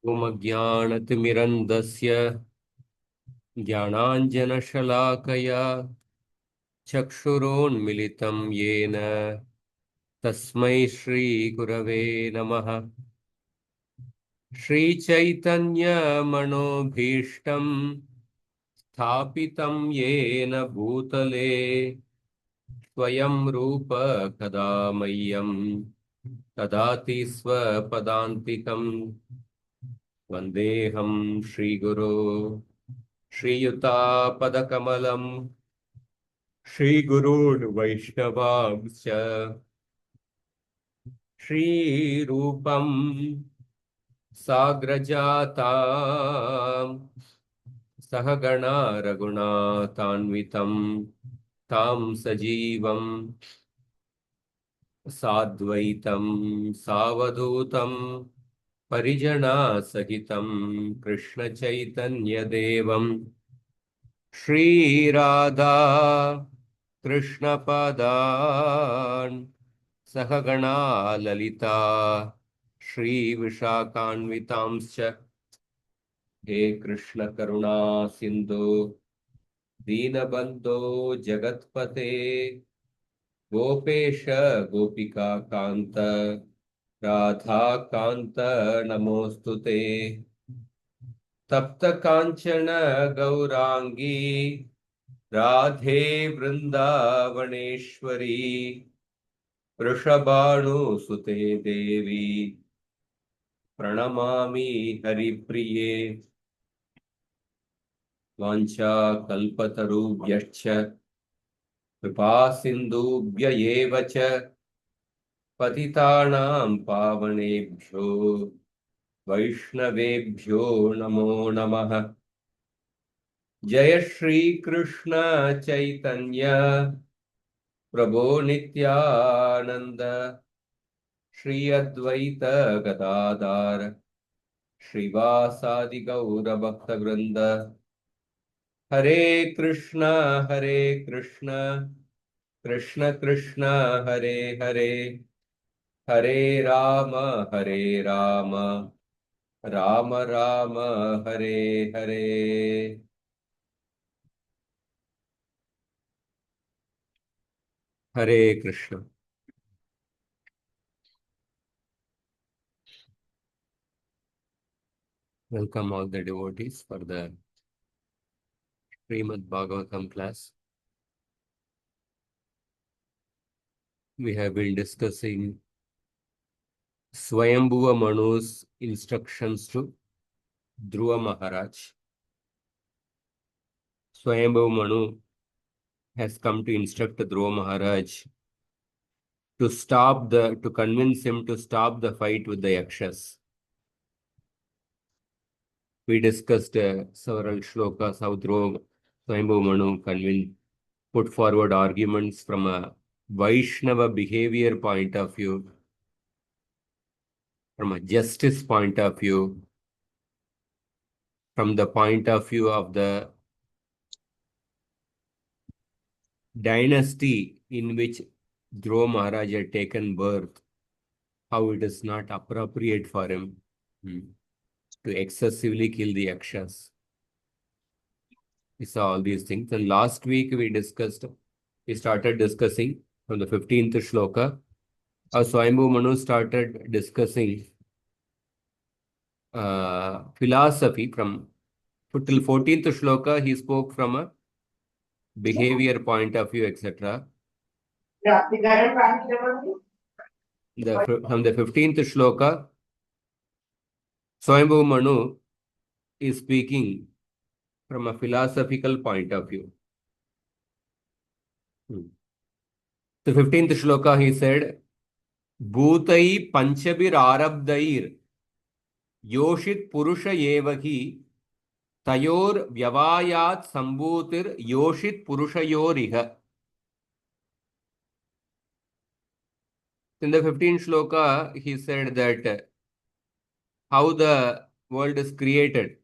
ज्ञानतिमिरन्धस्य ज्ञानाञ्जनशलाकया चक्षुरोन्मिलितं येन तस्मै श्रीगुरवे नमः। श्रीचैतन्यमनोभीष्टं स्थापितं येन भूतले स्वयं रूप कदा मह्यं ददाति स्वपदान्तिकम्। वन्देऽहं श्रीगुरो श्रीयुतापदकमलं श्रीगुरून् वैष्णवांश्च श्रीरूपं साग्रजातां सहगणा रघुनाथान्वितं तां सजीवं साद्वैतं सावधूतं परिजनासहितं कृष्णचैतन्यदेवं श्रीराधा कृष्णपदान् सहगणा ललिता श्रीविशाखान्वितांश्च। हे कृष्ण करुणा सिन्धु दीनबन्धो जगत्पते गोपेश गोपिका कान्त राधा कान्त नमोऽस्तुते। तप्त कांचन गौरांगी राधे वृंदावनेश्वरी वृषभानुसुते देवी प्रणमामि हरिप्रिये। वाञ्छाकल्पतरुभ्यश्च कृपा सिन्धुभ्य एव च पतितानां पावनेभ्यो वैष्णवेभ्यो नमो नमः। जय श्री कृष्ण चैतन्य प्रभो नित्यानंद श्री अद्वैत गदाधर श्रीवासादि गौर भक्तवृंद। हरे कृष्ण कृष्ण कृष्ण हरे हरे, हरे राम राम राम हरे हरे। हरे Krishna. Welcome all the devotees for the Srimad Bhagavatam class. We have been discussing Swayambhuva Manu's instructions to Dhruva Maharaj. Swayambhuva Manu has come to instruct Dhruva Maharaj to convince him to stop the fight with the Yakshas. We discussed several shlokas how Swayambhuva Manu put forward arguments from a Vaishnava behavior point of view, from a justice point of view, from the point of view of the dynasty in which Dhruva Maharaj had taken birth, how it is not appropriate for him to excessively kill the Yakshas. We saw all these things. And last week we started discussing from the 15th shloka, how Swayambhu Manu started discussing philosophy from till 14th shloka. He spoke from a behavior point of view, etc. From the 15th shloka, Swayambhu Manu is speaking from a philosophical point of view. The 15th shloka, he said, Bhutai panchabir arabdair yoshit purusha evahi tayor vyavayat sambhutir yoshit purushayoriha. In the 15th shloka, he said that how the world is created.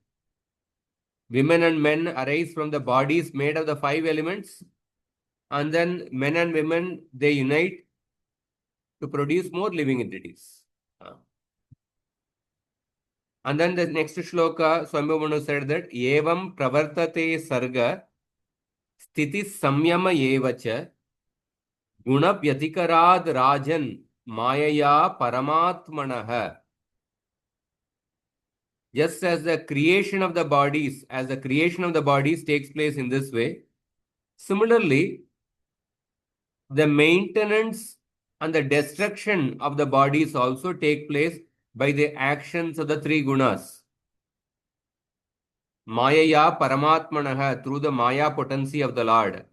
Women and men arise from the bodies made of the 5 elements, and then men and women, they unite to produce more living entities. And then the next shloka, Swambhu said that evam pravartate sarga sthiti samyama evacha guna vyatikarad rajan mayaya paramatmanah. Just as the creation of the bodies, takes place in this way, similarly, the maintenance and the destruction of the bodies also take place by the actions of the three gunas. Mayaya Paramatmanaha, through the Maya potency of the Lord.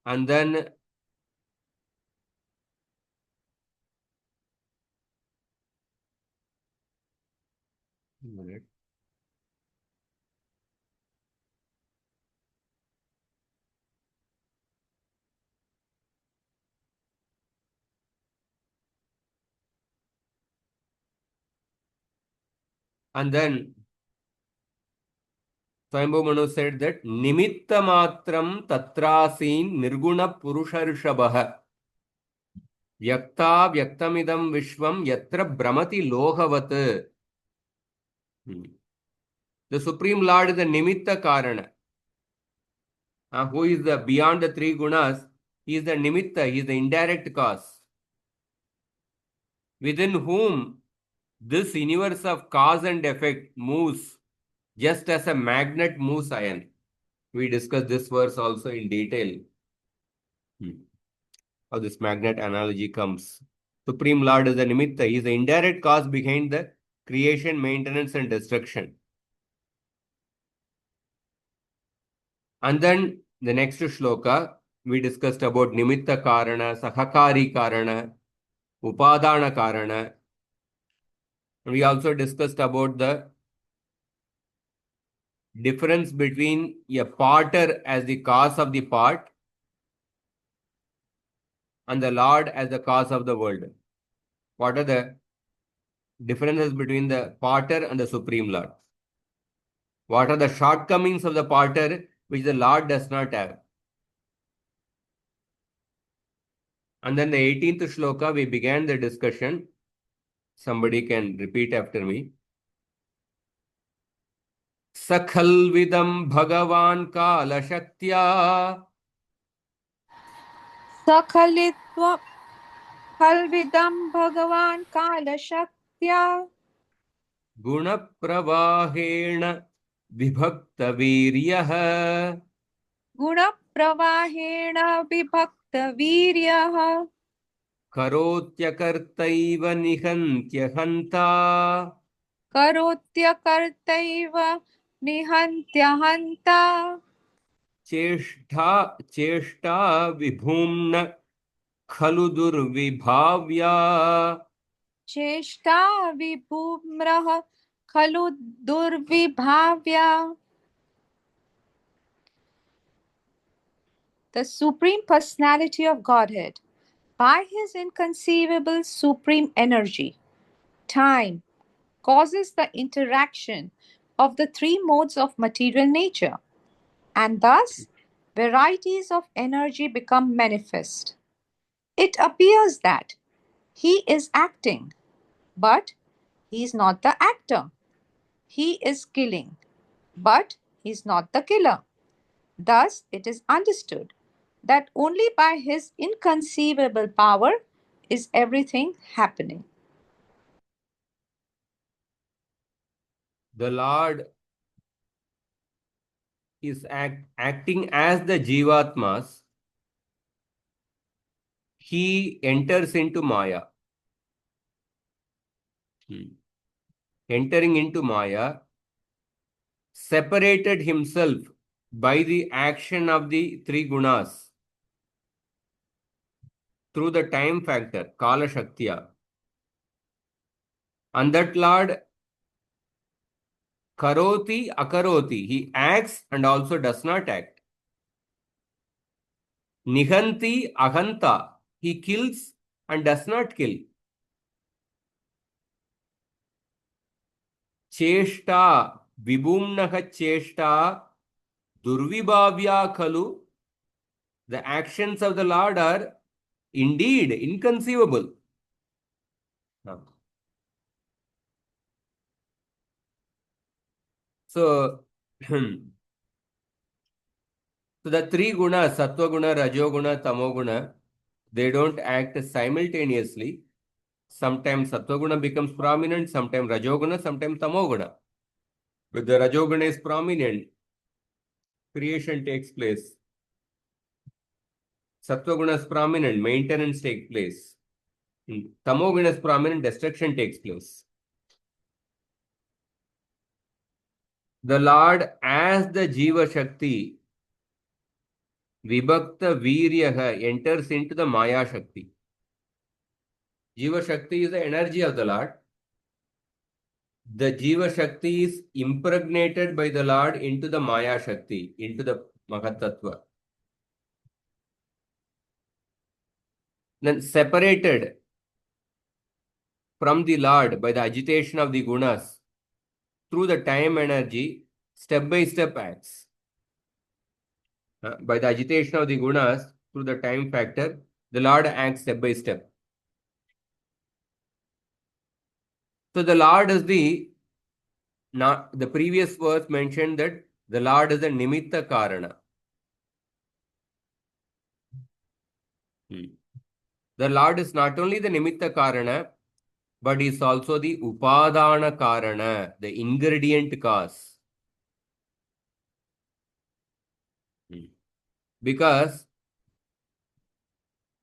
And then Swayambhu Manu said that Nimitta Matram Tatrasin Nirguna Purusharshabah Vyakta Vyaktamidam Vishwam Yatra Brahmati Lohavat. The Supreme Lord is the Nimitta Karana. Who is the beyond the three gunas? He is the Nimitta, he is the indirect cause. Within whom this universe of cause and effect moves just as a magnet moves iron. We discussed this verse also in detail. How this magnet analogy comes. Supreme Lord is the Nimitta. He is the indirect cause behind the creation, maintenance, and destruction. And then the next shloka, we discussed about Nimitta Karana, Sahakari Karana, Upadana Karana. We also discussed about the difference between a potter as the cause of the pot and the Lord as the cause of the world. What are the differences between the potter and the Supreme Lord? What are the shortcomings of the potter which the Lord does not have? And then the 18th shloka, we began the discussion. Somebody can repeat after me. Sakhalvidam Bhagavan Kala Shaktya. Sakhalitva Khalvidam Bhagavan Kala Shaktya Gunapravahena Vibhakta Viryaha. Gunapravahena Vibhakta Viryaha Karotyakartaiva Nihantyahanta. Karotyakartaiva Nihantyahanta चेष्टा विभुम्न खलु दुर्विभाव्या. Cheshta Vibhumrah Khalu Durvibhavya. The Supreme Personality of Godhead, by His inconceivable supreme energy, time, causes the interaction of the three modes of material nature, and thus varieties of energy become manifest. It appears that He is acting, but He is not the actor. He is killing, but He is not the killer. Thus, it is understood that only by His inconceivable power is everything happening. The Lord is acting as the Jivatmas. He enters into Maya. Entering into Maya, separated himself by the action of the three gunas through the time factor, Kala Shaktya. And that Lord Karoti Akaroti, he acts and also does not act. Nihanti Ahanta, he kills and does not kill. Cheshta Vibhumnaha Cheshta Durvibhavya Khalu, the actions of the Lord are indeed inconceivable. So, so the three gunas, sattva guna, rajo guna, tamo guna, they don't act simultaneously. Sometimes sattva guna becomes prominent, sometimes rajo guna, sometimes tamo guna. When the rajo guna is prominent, creation takes place. Sattva guna is prominent, maintenance takes place. Tamo guna is prominent, destruction takes place. The Lord, as the Jiva Shakti, Vibhakta Viryaha, enters into the Maya Shakti. Jiva Shakti is the energy of the Lord. The Jiva Shakti is impregnated by the Lord into the Maya Shakti, into the Mahatattva. Then separated from the Lord by the agitation of the gunas through the time energy, step by step acts. By the agitation of the gunas through the time factor, the Lord acts step by step. So the Lord is the previous verse mentioned that the Lord is the Nimitta Karana. The Lord is not only the Nimitta Karana, but is also the Upadana Karana, the ingredient cause. Because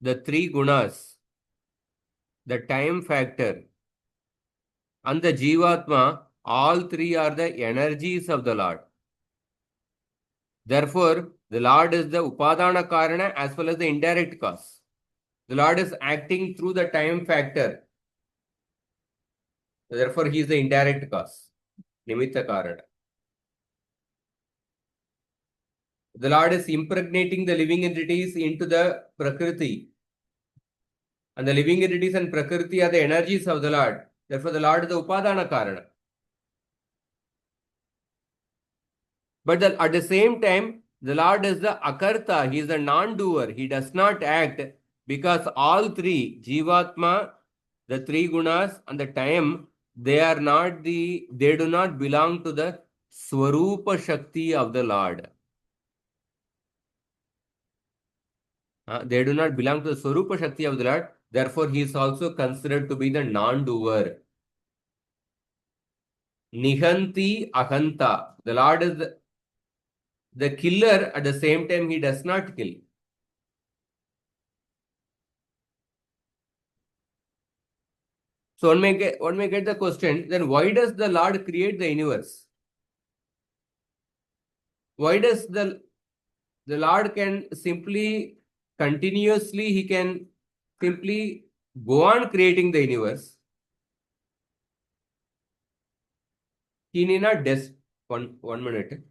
the three gunas, the time factor, and the Jivatma, all three are the energies of the Lord. Therefore, the Lord is the Upadana Karana as well as the indirect cause. The Lord is acting through the time factor. Therefore, he is the indirect cause. Nimitta Karana. The Lord is impregnating the living entities into the Prakriti. And the living entities and Prakriti are the energies of the Lord. Therefore, the Lord is the Upadana Karana. But at the same time, the Lord is the Akarta. He is the non-doer. He does not act because all three, Jivatma, the three gunas, and the time, they do not belong to the Swarupa Shakti of the Lord. They do not belong to the Swarupa Shakti of the Lord. Therefore, he is also considered to be the non-doer. Nihanti Ahanta. The Lord is the killer. At the same time, he does not kill. So one may get the question, then why does the Lord create the universe? Why does the Lord can simply continuously, he can simply go on creating the universe. He need not one minute.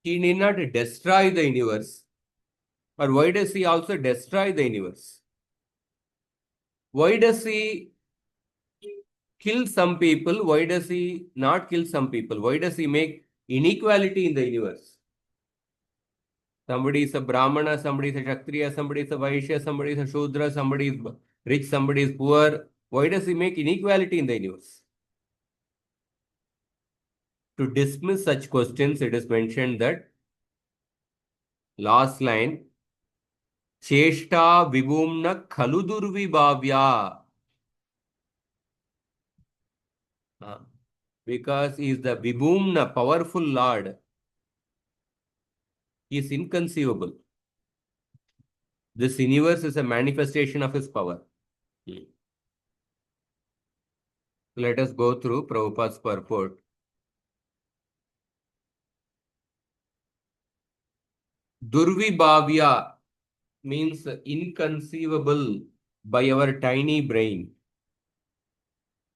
He need not destroy the universe. Or why does he also destroy the universe? Why does he kill some people? Why does he not kill some people? Why does he make inequality in the universe? Somebody is a Brahmana, somebody is a Kshatriya, somebody is a Vaishya, somebody is a Shudra, somebody is rich, somebody is poor. Why does he make inequality in the universe? To dismiss such questions, it is mentioned that last line, Cheshta Vibhumna Khaludurvibhavya. Because he is the Vibhumna, powerful Lord. He is inconceivable. This universe is a manifestation of his power. Let us go through Prabhupada's purport. Durvibhavya means inconceivable by our tiny brain.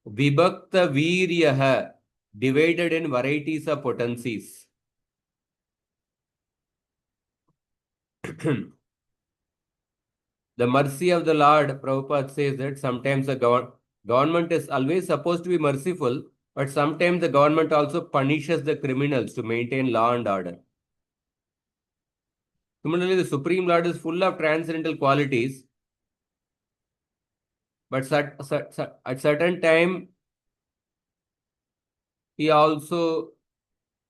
Vibhakta Viryaha, divided in varieties of potencies. The mercy of the Lord, Prabhupada says that sometimes the Government is always supposed to be merciful, but sometimes the government also punishes the criminals to maintain law and order. Similarly, the Supreme Lord is full of transcendental qualities, but at certain time, he also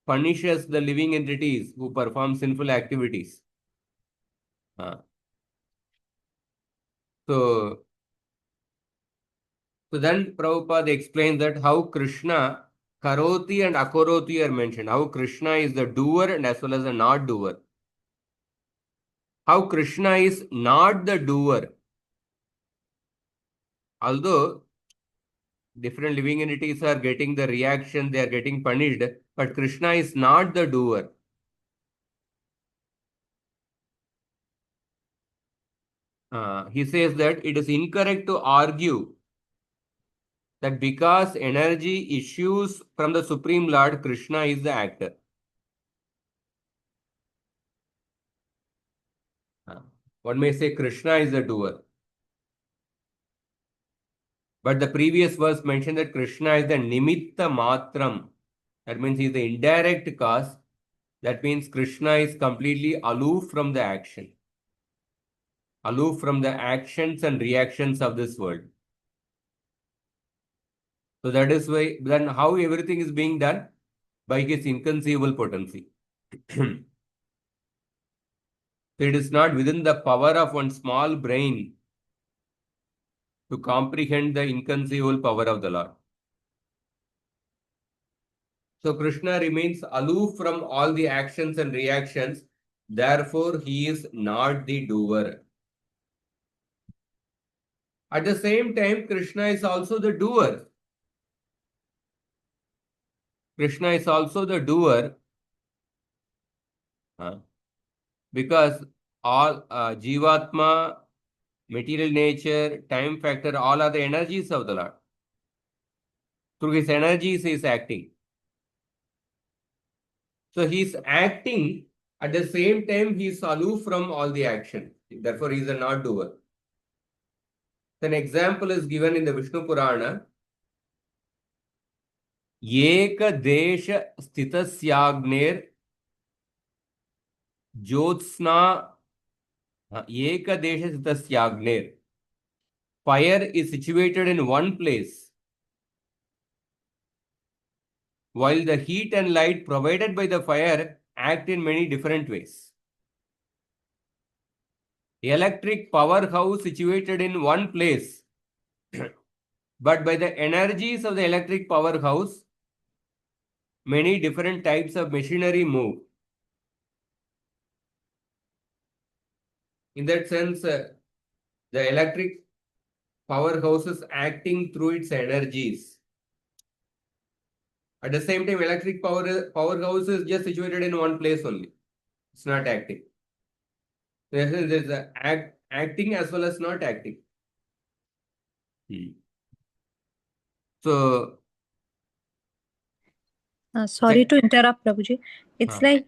punishes the living entities who perform sinful activities. Uh, so, so then Prabhupada explains that how Krishna, Karoti and Akoroti are mentioned. How Krishna is the doer and as well as the not doer. How Krishna is not the doer. Although different living entities are getting the reaction, they are getting punished, but Krishna is not the doer. He says that it is incorrect to argue that because energy issues from the Supreme Lord, Krishna is the actor. One may say Krishna is the doer. But the previous verse mentioned that Krishna is the nimitta matram. That means he is the indirect cause. That means Krishna is completely aloof from the action, aloof from the actions and reactions of this world. So that is why, then how everything is being done? By his inconceivable potency. So it is not within the power of one small brain to comprehend the inconceivable power of the Lord. So Krishna remains aloof from all the actions and reactions. Therefore, he is not the doer. At the same time, Krishna is also the doer. Krishna is also the doer because all Jivatma, material nature, time factor, all are the energies of the Lord. Through his energies, he is acting. So he is acting at the same time, he is aloof from all the action. Therefore, he is a not doer. An example is given in the Vishnu Purana. एक देश स्थितस्याग्नेर ज्योत्स्ना एक देश स्थितस्याग्नेर. Fire is situated in one place, while the heat and light provided by the fire act in many different ways. Electric powerhouse situated in one place, but by the energies of the electric powerhouse, many different types of machinery move. In that sense, the electric powerhouse is acting through its energies. At the same time, electric powerhouse is just situated in one place only. It's not acting. There is acting as well as not acting. So, Sorry to interrupt, Prabhuji. It's uh, like,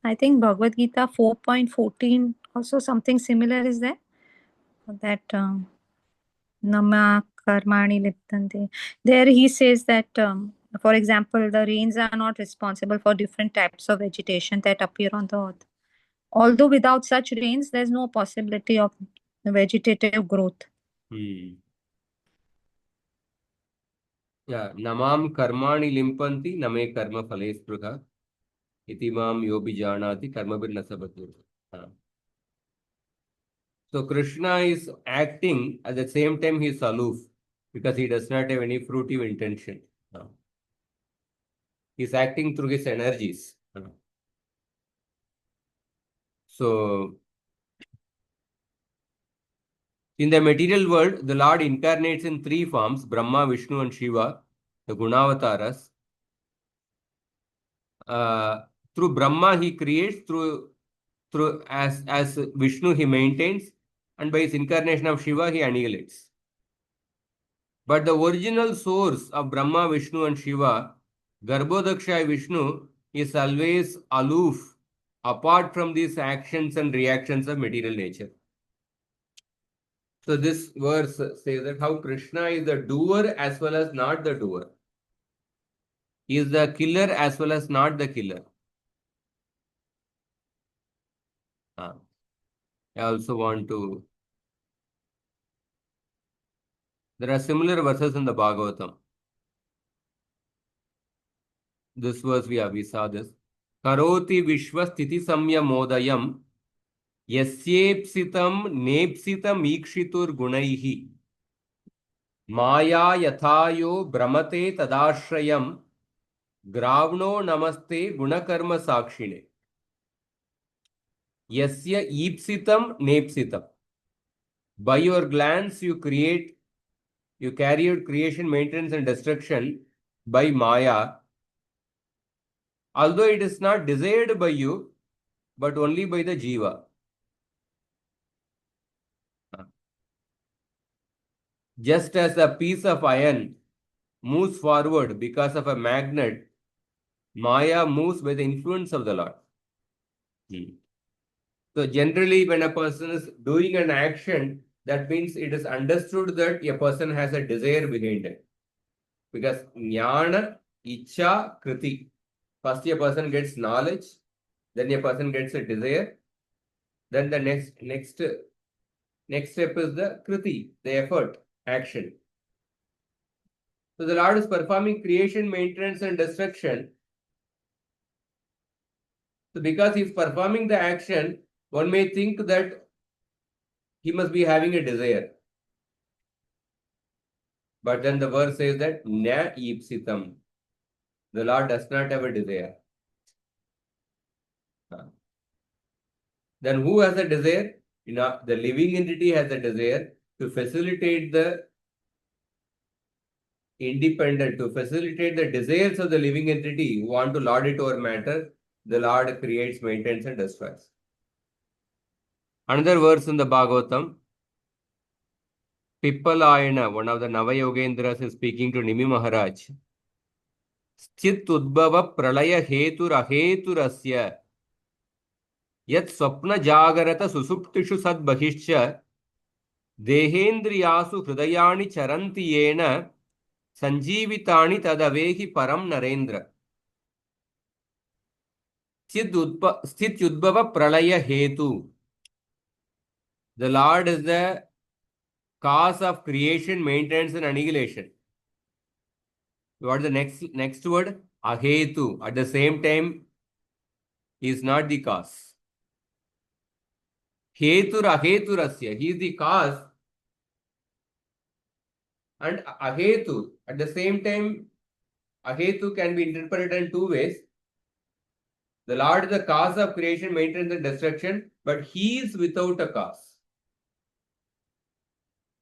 I think Bhagavad Gita 4.14, also something similar is there. That Nama Karmani Liptante. There he says that, for example, the rains are not responsible for different types of vegetation that appear on the earth. Although without such rains, there's no possibility of vegetative growth. namam karmani limpanti name karma phale spruha iti mam yobi janati karma bir nasabatu. So Krishna is acting at the same time he is aloof because he does not have any fruitive intention. He is acting through his energies. So in the material world, the Lord incarnates in three forms: Brahma, Vishnu, and Shiva, the Gunavataras. Through Brahma, he creates; through as Vishnu, he maintains, and by his incarnation of Shiva, he annihilates. But the original source of Brahma, Vishnu, and Shiva, Garbhodaksha Vishnu, is always aloof, apart from these actions and reactions of material nature. So this verse says that how Krishna is the doer as well as not the doer. He is the killer as well as not the killer. I also want to. There are similar verses in the Bhagavatam. This verse we saw this. Karoti Vishwasthiti Samyamodayam Yasyepsitam Nepsitam Ikshitur Gunaihi Maya Yathayo Brahmate Tadashrayam Gravno Namaste Gunakarma Sakshine Yasya Ipsitam Nepsitam. By your glance you carry out creation, maintenance and destruction by Maya, although it is not desired by you, but only by the Jiva. Just as a piece of iron moves forward because of a magnet, Maya moves by the influence of the Lord. So generally, when a person is doing an action, that means it is understood that a person has a desire behind it. Because jnana, icha, kriti. First a person gets knowledge, then a person gets a desire, then the next step is the kriti, the effort, action. So the Lord is performing creation, maintenance, and destruction. So because he is performing the action, one may think that he must be having a desire. But then the verse says that na ipsitam. The Lord does not have a desire. Then who has a desire? The living entity has a desire to facilitate the to facilitate the desires of the living entity who want to lord it over matter. The Lord creates, maintains, and destroys. Another verse in the Bhagavatam, Pippalayana, one of the Navayogendras, is speaking to Nimi Maharaj. Sthit Udbhava Pralaya Hetur Aheturasya Yat Swapna Jagarata Susuptishu Sad Bahishcha Dehendriyasu Hridayani Charanti Yena Sanjivitani Tadavehi Param Narendra. Sthit Udbhava Pralaya Hetu. The Lord is the cause of creation, maintenance, and annihilation. What is the next word? Ahetu. At the same time, he is not the cause. Hetur aheturasya. He is the cause. And ahetu. At the same time, ahetu can be interpreted in two ways. The Lord is the cause of creation, maintenance, and destruction, but he is without a cause.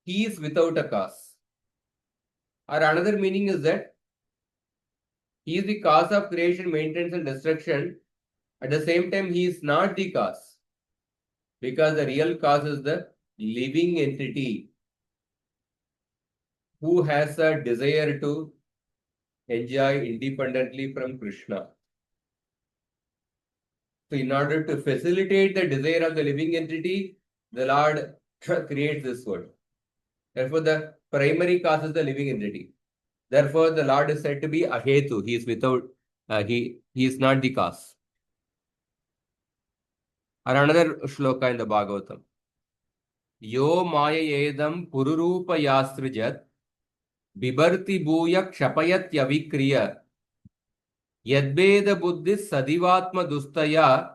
He is without a cause. Or another meaning is that he is the cause of creation, maintenance, and destruction. At the same time, he is not the cause. Because the real cause is the living entity who has a desire to enjoy independently from Krishna. So in order to facilitate the desire of the living entity, the Lord creates this world. Therefore, the primary cause is the living entity. Therefore, the Lord is said to be Ahetu. He is without, he is not the cause. Or another shloka in the Bhagavatam. Yo maya edam pururupa yastrijat bibarti bhuya kshapayat yavikriya yadveda buddhis sadivatma dustaya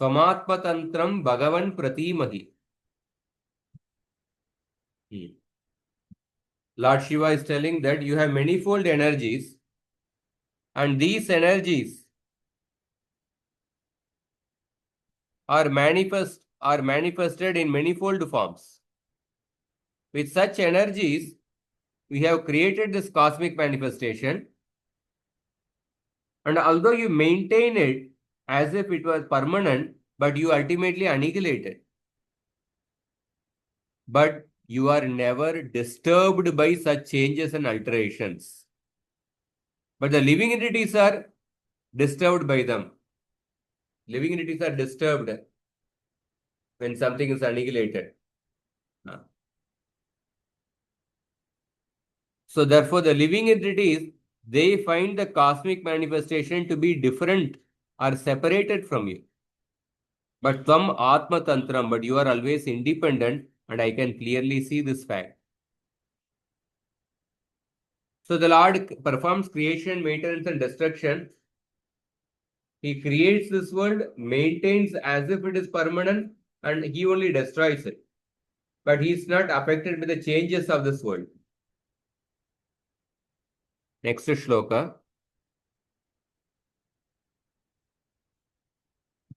swamatma tantram bhagavan pratimahi. Lord Shiva is telling that you have manifold energies, and these energies are manifested in manifold forms. With such energies, we have created this cosmic manifestation, and although you maintain it as if it was permanent, but you ultimately annihilate it. But you are never disturbed by such changes and alterations. But the living entities are disturbed by them. Living entities are disturbed when something is annihilated. So therefore, the living entities, they find the cosmic manifestation to be different or separated from you. But tvam atma tantram, but you are always independent, and I can clearly see this fact. So the Lord performs creation, maintenance, and destruction. He creates this world, maintains as if it is permanent, and he only destroys it. But he is not affected by the changes of this world. Next shloka.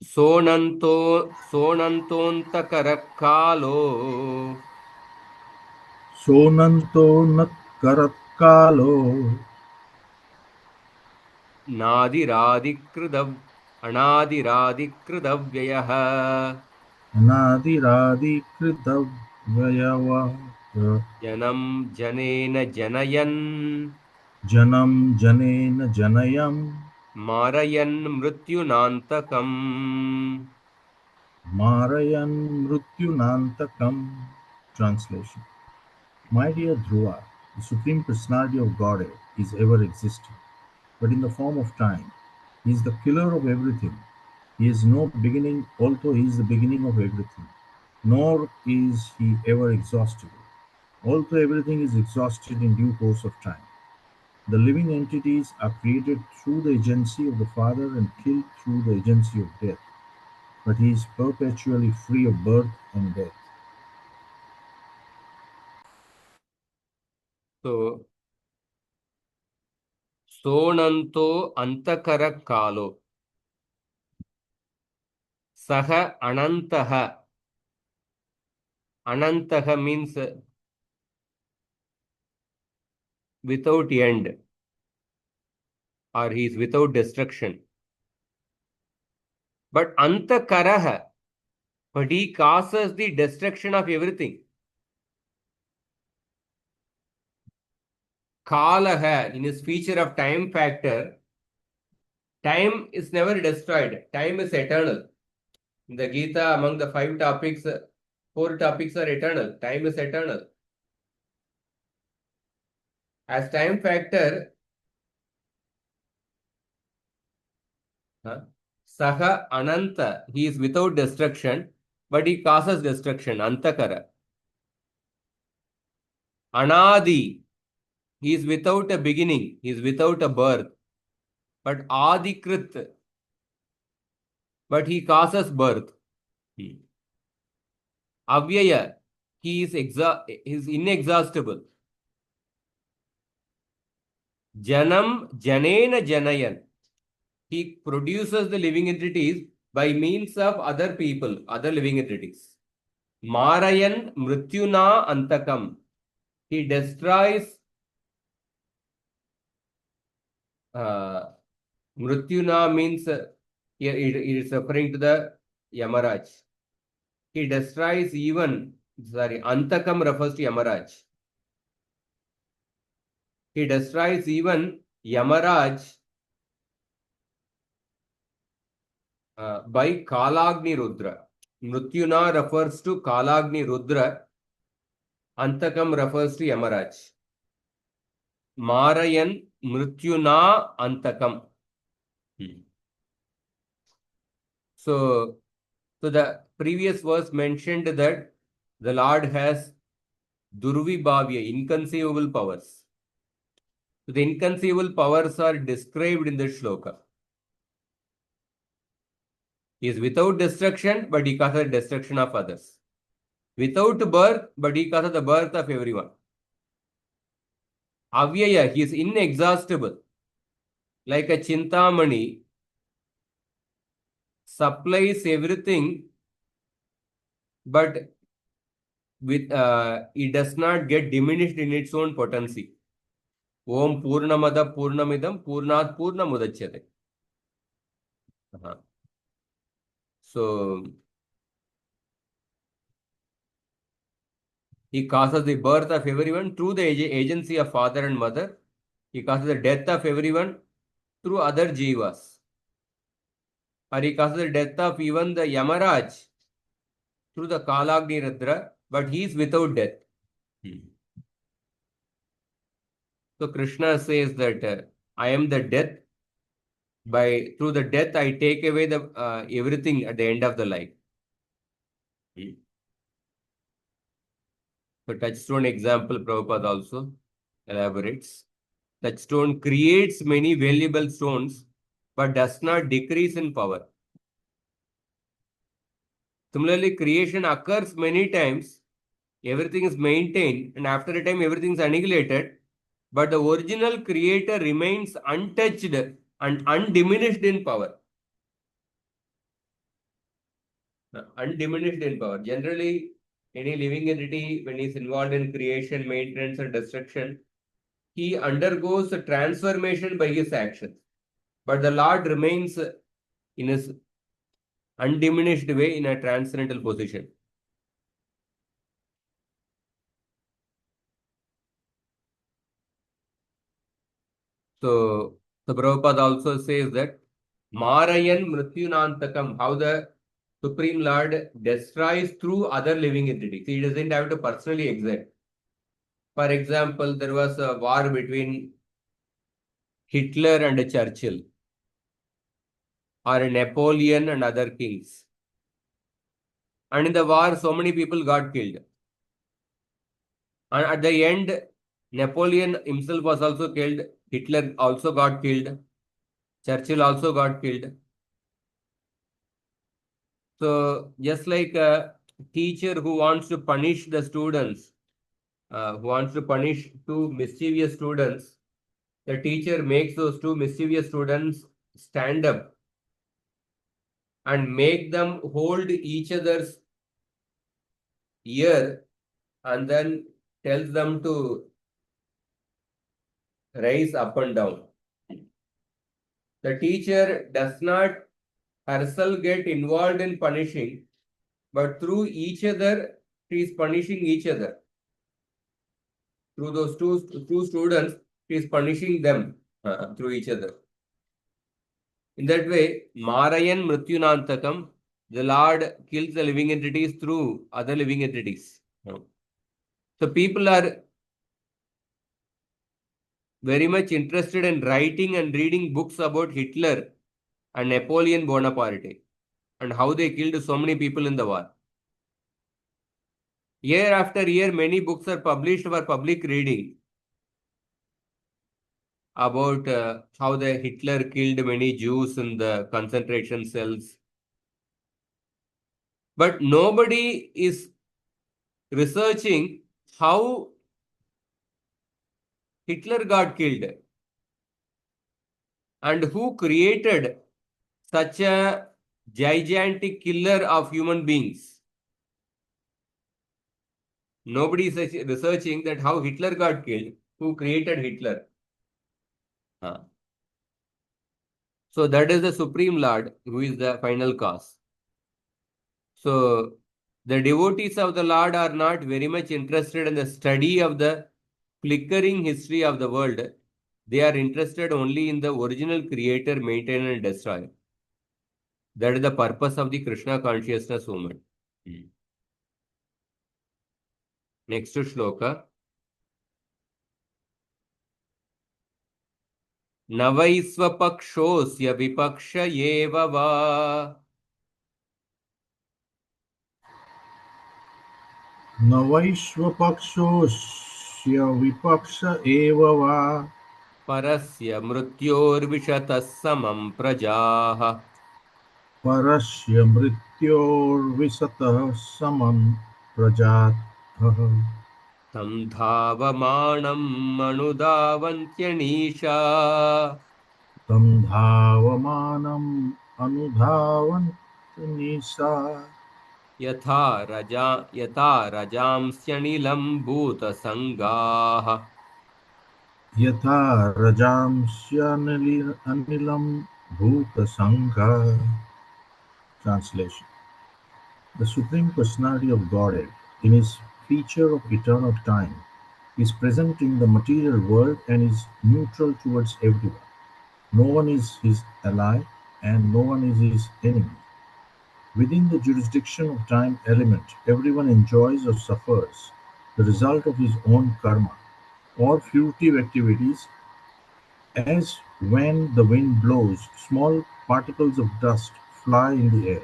सोनन्तोऽन्तकरकालो सोनन्तो न करत्कालो नादिरादिकृदव् अनादिरादिकृदव्ययः अनादिरादिकृतव्ययः जनं जनेन जनयन् जनं जनेन जनयन् मारयन् मृत्युनान्तकम्. मारयन् मृत्युनान्तकम्. Translation. My dear Dhruva, the Supreme Personality of Godhead is ever existing, but in the form of time. He is the killer of everything. He has no beginning, although he is the beginning of everything, nor is he ever exhaustible, although everything is exhausted in due course of time. The living entities are created through the agency of the Father and killed through the agency of death, but he is perpetually free of birth and death. So, सोनन्तो अन्तकरकालो सः अनन्तः. Anantaha means without end, or he is without destruction. But Antakaraha, but he causes the destruction of everything. Kalaha, in his feature of time factor, time is never destroyed. Time is eternal. In the Gita, among the 5 topics, 4 topics are eternal. Time is eternal. As time factor, Saha Ananta, he is without destruction, but he causes destruction. Antakara. Anadi, he is without a beginning, he is without a birth. But Adikrit, but he causes birth. Avyaya, he is inexhaustible. Janam Janena Janayan, he produces the living entities by means of other people, other living entities. Marayan Mrityuna Antakam, he destroys Mrityuna means here it is referring to the Yamaraj. He destroys even, Antakam refers to Yamaraj. He destroys even Yamaraj by Kalagni Rudra. Mrityuna refers to Kalagni Rudra. Antakam refers to Yamaraj. Marayan Mrityuna Antakam. So the previous verse mentioned that the Lord has Durvibhavya, inconceivable powers. So the inconceivable powers are described in the shloka. He is without destruction, but he causes the destruction of others. Without birth, but he causes the birth of everyone. Avyaya, he is inexhaustible. Like a Chintamani, supplies everything, but it does not get diminished in its own potency. Om Purnamada Purnamidam Purnat Purnamudachyate. So he causes the birth of everyone through the agency of father and mother. He causes the death of everyone through other jivas. Or he causes the death of even the Yamaraj through the Kalagni Rudra, but he is without death. So Krishna says that I am the death. Through the death, I take away the everything at the end of the life. Hmm. So touchstone example, Prabhupada also elaborates. Touchstone creates many valuable stones, but does not decrease in power. Similarly, creation occurs many times, everything is maintained, and after a time, everything is annihilated, but the original creator remains untouched and undiminished in power. Undiminished in power. Generally, any living entity, when he is involved in creation, maintenance, and destruction, he undergoes a transformation by his actions. But the Lord remains in his undiminished way in a transcendental position. So, the Prabhupada also says that Marayan Mrityunantakam, how the Supreme Lord destroys through other living entities. He doesn't have to personally exert. For example, there was a war between Hitler and Churchill, or Napoleon and other kings. And in the war, so many people got killed. And at the end, Napoleon himself was also killed. Hitler also got killed. Churchill also got killed. So just like a teacher who wants to punish the students, who wants to punish two mischievous students, the teacher makes those two mischievous students stand up and make them hold each other's ear and then tells them to rise up and down. The teacher does not herself get involved in punishing, but through each other, she is punishing each other. Through those two students, she is punishing them through each other. In that way, Marayan Mrityunantakam, the Lord kills the living entities through other living entities. So people are very much interested in writing and reading books about Hitler and Napoleon Bonaparte and how they killed so many people in the war. Year after year, many books are published for public reading about how the Hitler killed many Jews in the concentration cells. But nobody is researching how Hitler got killed and who created such a gigantic killer of human beings. Nobody is researching that how Hitler got killed, who created Hitler. So that is the Supreme Lord who is the final cause. So the devotees of the Lord are not very much interested in the study of the flickering history of the world. They are interested only in the original creator, maintainer, and destroyer. That is the purpose of the Krishna consciousness movement. Next shloka. न वै स्वपक्षोऽस्य विपक्ष एव वा न वैश्वपक्षोऽस्य विपक्ष एव वा परस्य मृत्योर्विशतः समं प्रजाः परस्य मृत्योर्विशतः समं प्रजातः तं धावमानम् अनुधावन्त्यनीशा तं धावमानम् अनुधावन्त्यनिशा यथा रजांस्यनिलं भूतसङ्गाः यथा रजांस्यनिलं भूतसङ्घा. Translation. The Supreme Personality of Godhead, in his feature of eternal time, is present in the material world and is neutral towards everyone. No one is his ally and no one is his enemy. Within the jurisdiction of time element, everyone enjoys or suffers the result of his own karma. or furtive activities, as when the wind blows, small particles of dust fly in the air.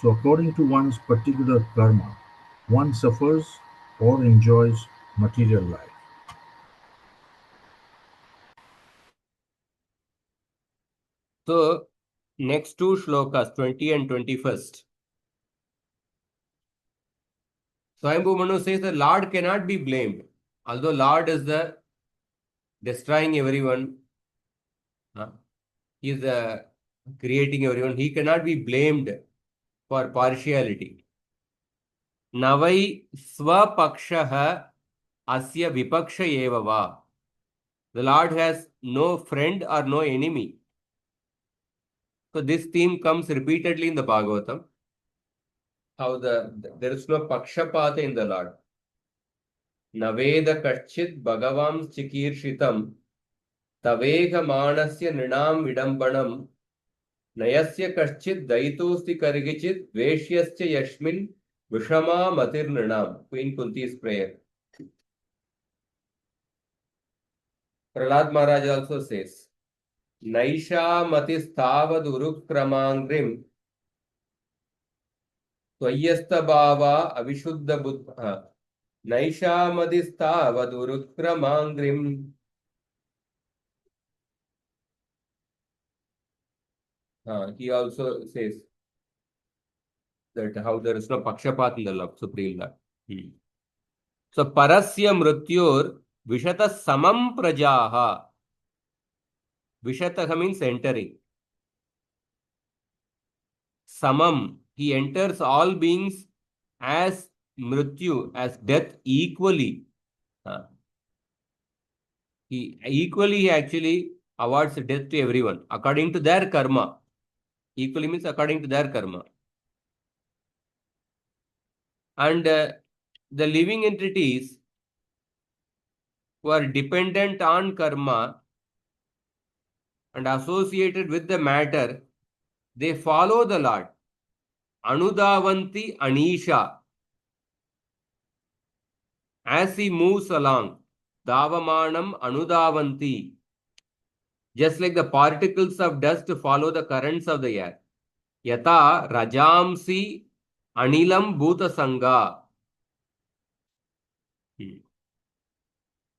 So, according to one's particular karma, one suffers or enjoys material life. So, next two shlokas, 20 and 21st. Swayambhu Manu says the Lord cannot be blamed. Although Lord is the destroying everyone, he is the creating everyone, he cannot be blamed for partiality. Navai swapakshaha asya vipaksha eva va. The Lord has no friend or no enemy. So this theme comes repeatedly in the Bhagavatam. How there is no pakshapata in the Lord. Naveda kachit bhagavam chikirshitam tavega manasya nrinam vidambanam nayasya kachit daitosti kargichit veshyasya yashmin vishama matir nrinam. Queen Kunti's prayer. Prahlad Maharaj also says, Naisha matistavad urukramangrim Twayasta bhava avishuddha buddha Naisha matistavad urukramangrim. He also says that how there is no pakshapat in the love, Supreme Lord. So, parasya mrutyur vishata samam prajaha. Vishataha means entering. Samam, he enters all beings as mrityu, as death equally. He actually awards death to everyone according to their karma. Equally means according to their karma. And the living entities who are dependent on karma and associated with the matter, they follow the Lord. Anudavanti Anisha. As he moves along, Davamanam Anudavanti. Just like the particles of dust follow the currents of the air. Yata Rajamsi Anilam Bhuta Sangha.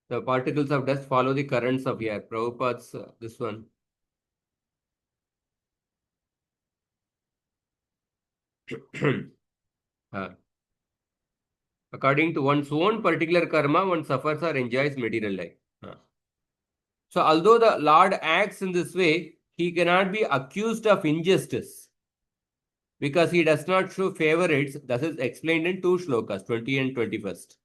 The particles of dust follow the currents of air. Prabhupada's this one. According to one's own particular karma, one suffers or enjoys material life. So, although the Lord acts in this way, he cannot be accused of injustice because he does not show favorites. This is explained in two shlokas, 20 and 21st.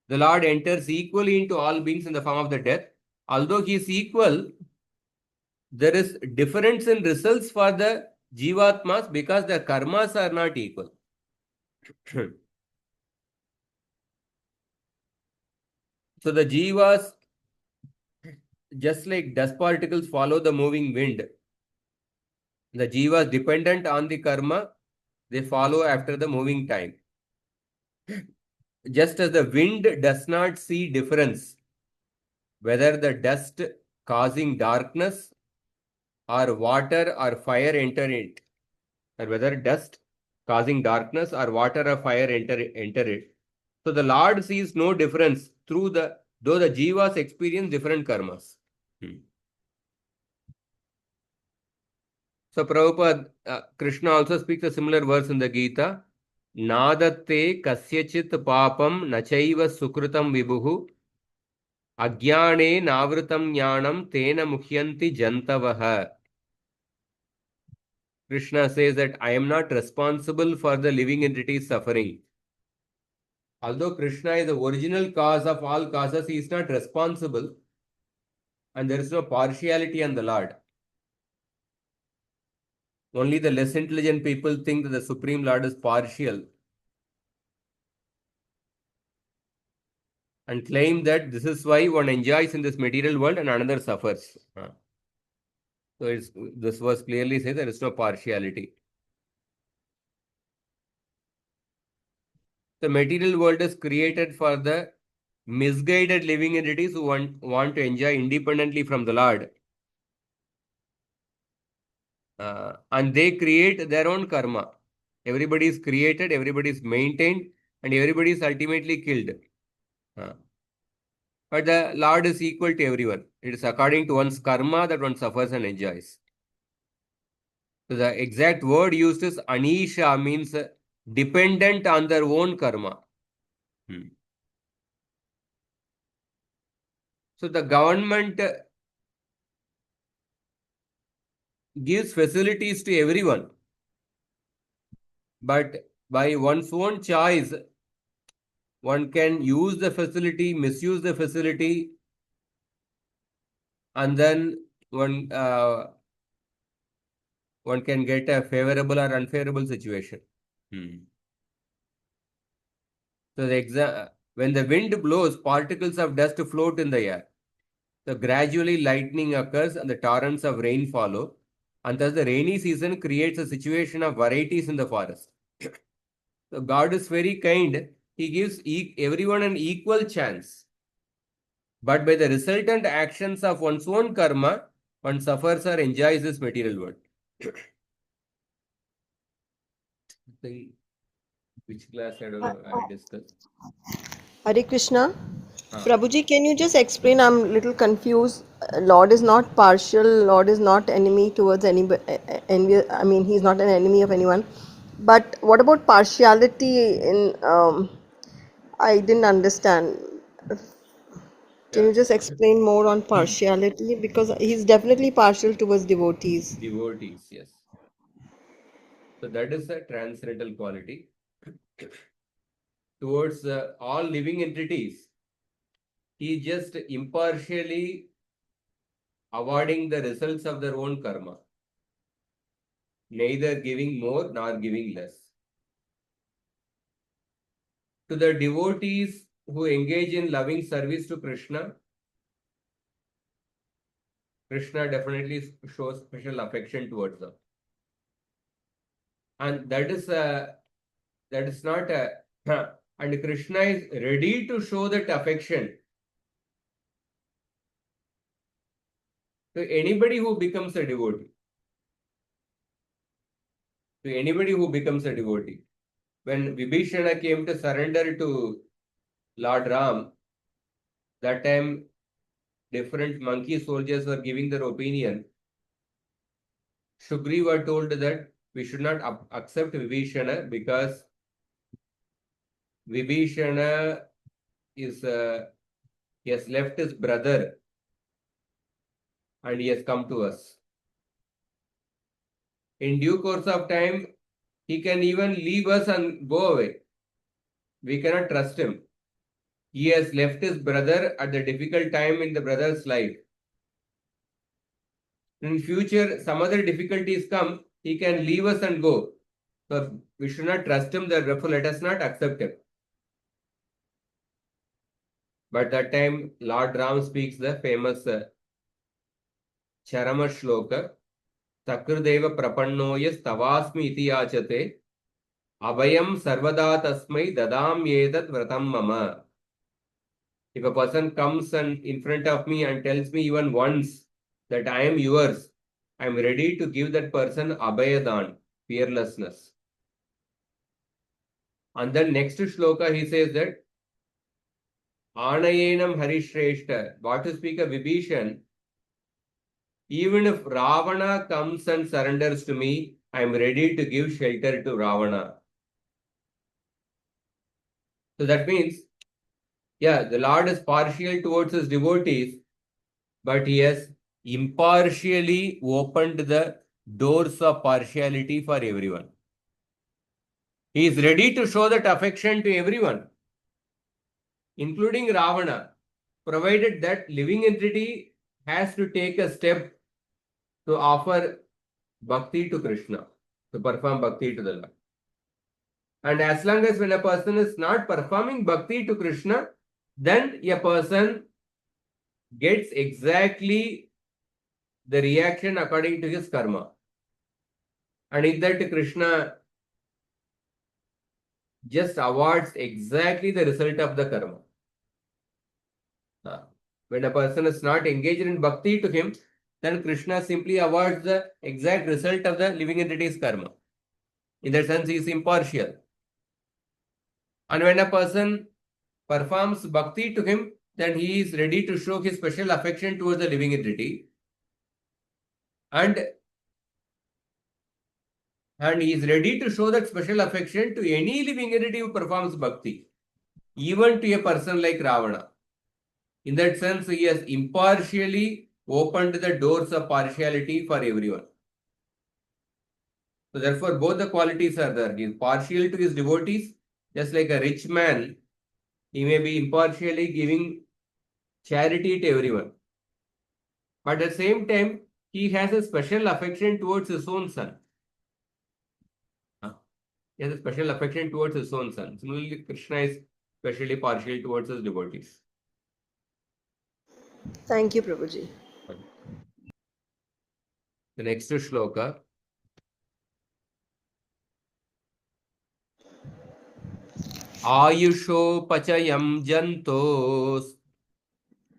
The Lord enters equally into all beings in the form of the death. Although he is equal, there is difference in results for the Jivatmas because their karmas are not equal. So the Jivas, just like dust particles follow the moving wind, the Jivas dependent on the karma, they follow after the moving time. Just as the wind does not see difference, whether the dust causing darkness or water or fire enter it, or whether dust causing darkness or water or fire enter it. So the Lord sees no difference though the Jivas experience different karmas. So Prabhupada, Krishna also speaks a similar verse in the Gita. Nadatte kasyachit papam nachaiva sukrutam vibhuhu agyane navrutam jnanam tena muhyanti jantavaha. Krishna says that I am not responsible for the living entity's suffering. Although Krishna is the original cause of all causes, he is not responsible and there is no partiality on the Lord. Only the less intelligent people think that the Supreme Lord is partial and claim that this is why one enjoys in this material world and another suffers. So this verse clearly says there is no partiality. The material world is created for the misguided living entities who want to enjoy independently from the Lord. And they create their own karma. Everybody is created, everybody is maintained, and everybody is ultimately killed. But the Lord is equal to everyone. It is according to one's karma that one suffers and enjoys. So the exact word used is anisha, means dependent on their own karma. So the government gives facilities to everyone, but by one's own choice, one can use the facility, misuse the facility, and then one can get a favorable or unfavorable situation. So when the wind blows, particles of dust float in the air. So gradually lightning occurs and the torrents of rain follow. And thus the rainy season creates a situation of varieties in the forest. So God is very kind. He gives everyone an equal chance. But by the resultant actions of one's own karma, one suffers or enjoys this material world. Which class I don't know, I discussed. Hare Krishna. Ah. Prabhuji, can you just explain? I'm a little confused. Lord is not partial. Lord is not enemy towards anybody. I mean, he's not an enemy of anyone. But what about partiality? I didn't understand. Can Yeah. you just explain more on partiality? Because he's definitely partial towards devotees. Devotees, yes. So that is a transcendental quality towards all living entities. He just impartially awarding the results of their own karma, neither giving more nor giving less. To the devotees who engage in loving service to Krishna, Krishna definitely shows special affection towards them. And that is not a and Krishna is ready to show that affection to anybody who becomes a devotee. To anybody who becomes a devotee. When Vibhishana came to surrender to Lord Ram, that time different monkey soldiers were giving their opinion. Sugriva told that we should not accept Vibhishana because Vibhishana is he has left his brother and he has come to us. In due course of time, he can even leave us and go away. We cannot trust him. He has left his brother at the difficult time in the brother's life. In future, some other difficulties come, he can leave us and go. So we should not trust him, therefore let us not accept him. But that time, Lord Ram speaks the famous Charama Shloka, Sakrudeva Prapannoya Stavasmi iti yachate, Abhayam Sarvada Tasmai Dadam Yedat Vratam Mama. If a person comes and in front of me and tells me even once that I am yours, I am ready to give that person Abhayadan, fearlessness. And then next shloka he says that Anayenam Harishreshta, what to speak of Vibhishan, even if Ravana comes and surrenders to me, I am ready to give shelter to Ravana. So that means, yeah, the Lord is partial towards his devotees, but he has impartially opened the doors of partiality for everyone. He is ready to show that affection to everyone, including Ravana, provided that living entity has to take a step to offer bhakti to Krishna, to perform bhakti to the Lord. And as long as when a person is not performing bhakti to Krishna, then a person gets exactly the reaction according to his karma. And in that Krishna just awards exactly the result of the karma. When a person is not engaged in bhakti to him, then Krishna simply awards the exact result of the living entity's karma. In that sense, he is impartial. And when a person performs bhakti to him, then he is ready to show his special affection towards the living entity. And he is ready to show that special affection to any living entity who performs bhakti, even to a person like Ravana. In that sense, he has impartially opened the doors of partiality for everyone. So therefore, both the qualities are there. He is partial to his devotees, just like a rich man, he may be impartially giving charity to everyone. But at the same time, he has a special affection towards his own son. He has a special affection towards his own son. Similarly, Krishna is specially partial towards his devotees. Thank you, Prabhuji. The next shloka. Ayushopachayam jantos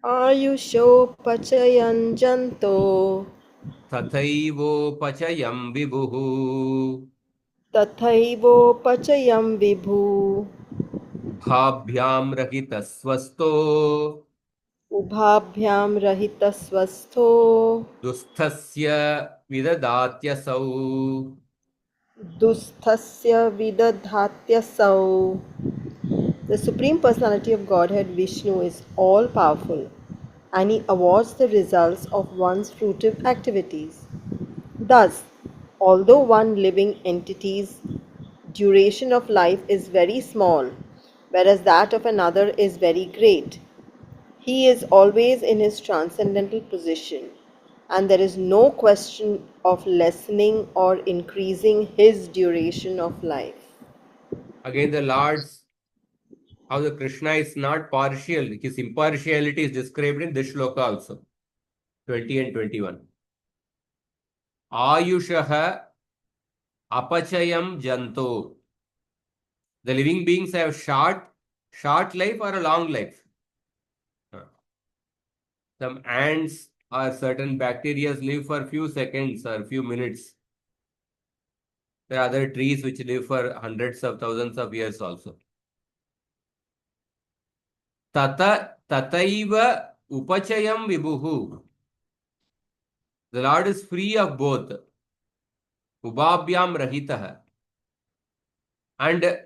Ayushopachayan janto tathaivopachayam vibhuhu tathaivopachayan vibhu bhabhyam rahitasvasto ubhabhyam rahitasvastho dusthasya vidadatyasau. dusthasya vidadhatyasau. The Supreme Personality of Godhead Vishnu is all powerful and he awards the results of one's fruitive activities. Thus, although one living entity's duration of life is very small, whereas that of another is very great, he is always in his transcendental position, and there is no question of lessening or increasing his duration of life. Again, the Lord's, how the Krishna is not partial, his impartiality is described in this shloka also, 20 and 21. Ayushaha apachayam janto. The living beings have short life or a long life. Some ants or certain bacteria live for few seconds or few minutes. There are other trees which live for hundreds of thousands of years also. Tataiva upachayam vibhuhu. The Lord is free of both. Ubhabhyam rahitaha. And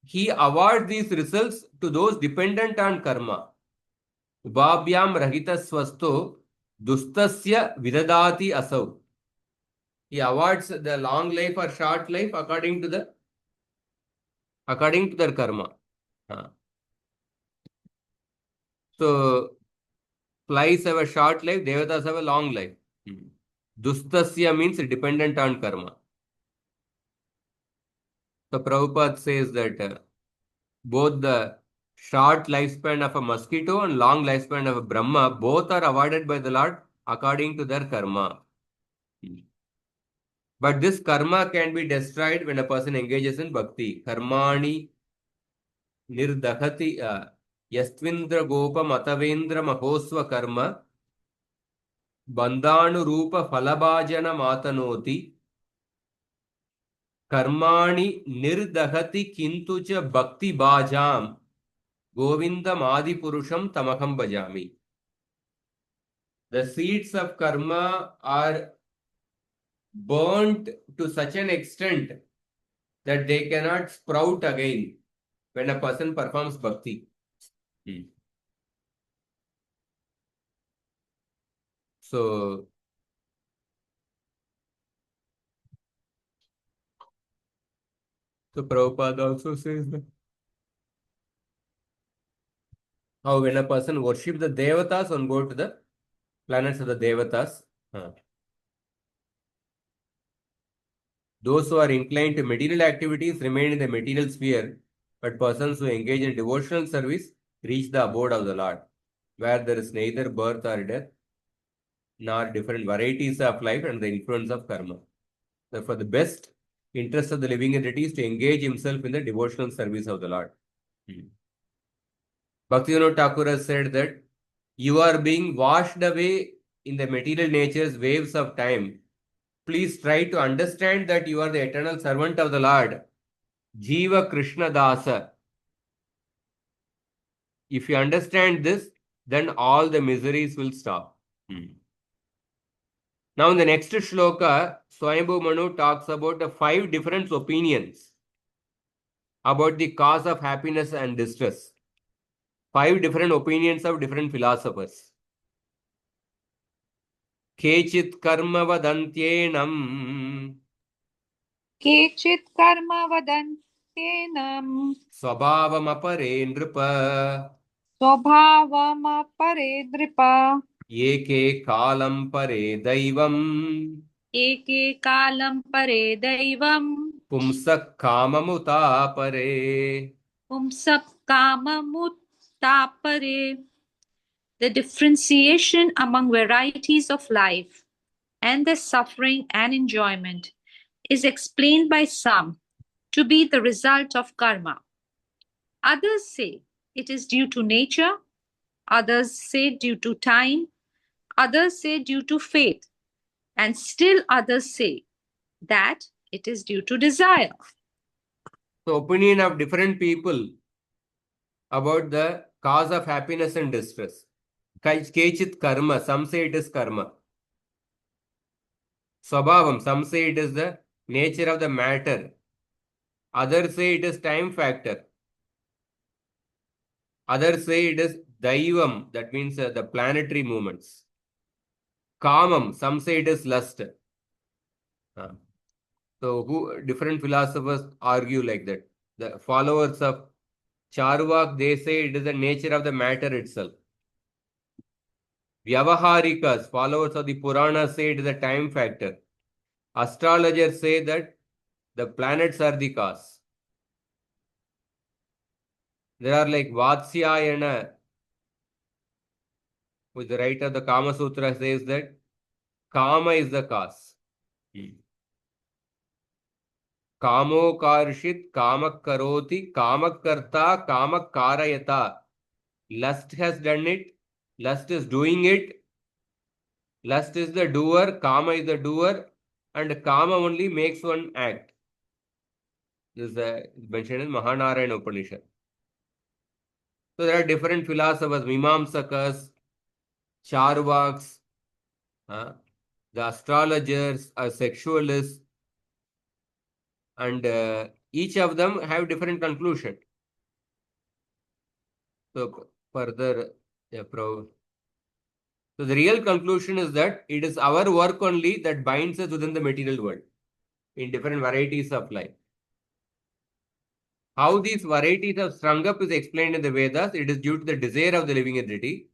he awards these results to those dependent on karma. Ubhabhyam rahita swasto dustasya vidadati asau. He awards the long life or short life according to their karma. So flies have a short life, devatas have a long life. Dustasya means dependent on karma. So Prabhupada says that both the short lifespan of a mosquito and long lifespan of a Brahma, both are awarded by the Lord according to their karma. But this karma can be destroyed when a person engages in bhakti. Karmani nirdahati yastvindra gopa matavendra mahosva karma bandhanu rupa falabhajana matanoti karmani nirdahati kintucha bhakti bhajam govindam adi purusham tamaham bhajami. The seeds of karma are burnt to such an extent that they cannot sprout again when a person performs bhakti. So Prabhupada also says that how when a person worships the devatas and go to the planets of the devatas, those who are inclined to material activities remain in the material sphere, but persons who engage in devotional service reach the abode of the Lord, where there is neither birth or death, nor different varieties of life and the influence of karma. Therefore, the best interest of the living entity is to engage himself in the devotional service of the Lord. Bhaktivinoda Thakur has said that You are being washed away in the material nature's waves of time. Please try to understand that you are the eternal servant of the Lord. Jiva Krishna Dasa. If you understand this, then all the miseries will stop. Now in the next shloka, Swayambhu Manu talks about the 5 different opinions about the cause of happiness and distress. 5 different opinions of different philosophers. Kechit karma vadantyenam केचित् कर्म वदन्त्येनं स्वभावमपरे नृप स्वभावमपरे नृप एके कालं परे दैवम् एके कालं परे दैवं पुंसः काममुतापरे. पुंसः काममुत्तापरे. The differentiation among varieties of life and their suffering and enjoyment is explained by some to be the result of karma. Others say it is due to nature, others say due to time, others say due to faith, and still others say that it is due to desire. The opinion of different people about the cause of happiness and distress. Kechit karma, some say it is karma. Swabhavam, some say it is the nature of the matter. Others say it is time factor. Others say it is daivam, that means the planetary movements. Kamam, some say it is lust. So different philosophers argue like that. The followers of Charvak, they say it is the nature of the matter itself. Vyavaharikas, followers of the Purana, say it is a time factor. Astrologers say that the planets are the cause. There are like Vatsyayana, with the writer of the Kama Sutra says that Kama is the cause. Kamo karshit, kamak karoti, kamak karta, kamak karayata. Lust has done it, lust is doing it, lust is the doer, kama is the doer, and kama only makes one act. This is mentioned in Mahanarayana Upanishad. So there are different philosophers, Mimamsakas, Charvaks, the astrologers, sexualists, and each of them have different conclusion. So further, so the real conclusion is that it is our work only that binds us within the material world in different varieties of life. How these varieties have sprung up is explained in the Vedas. It is due to the desire of the living entity.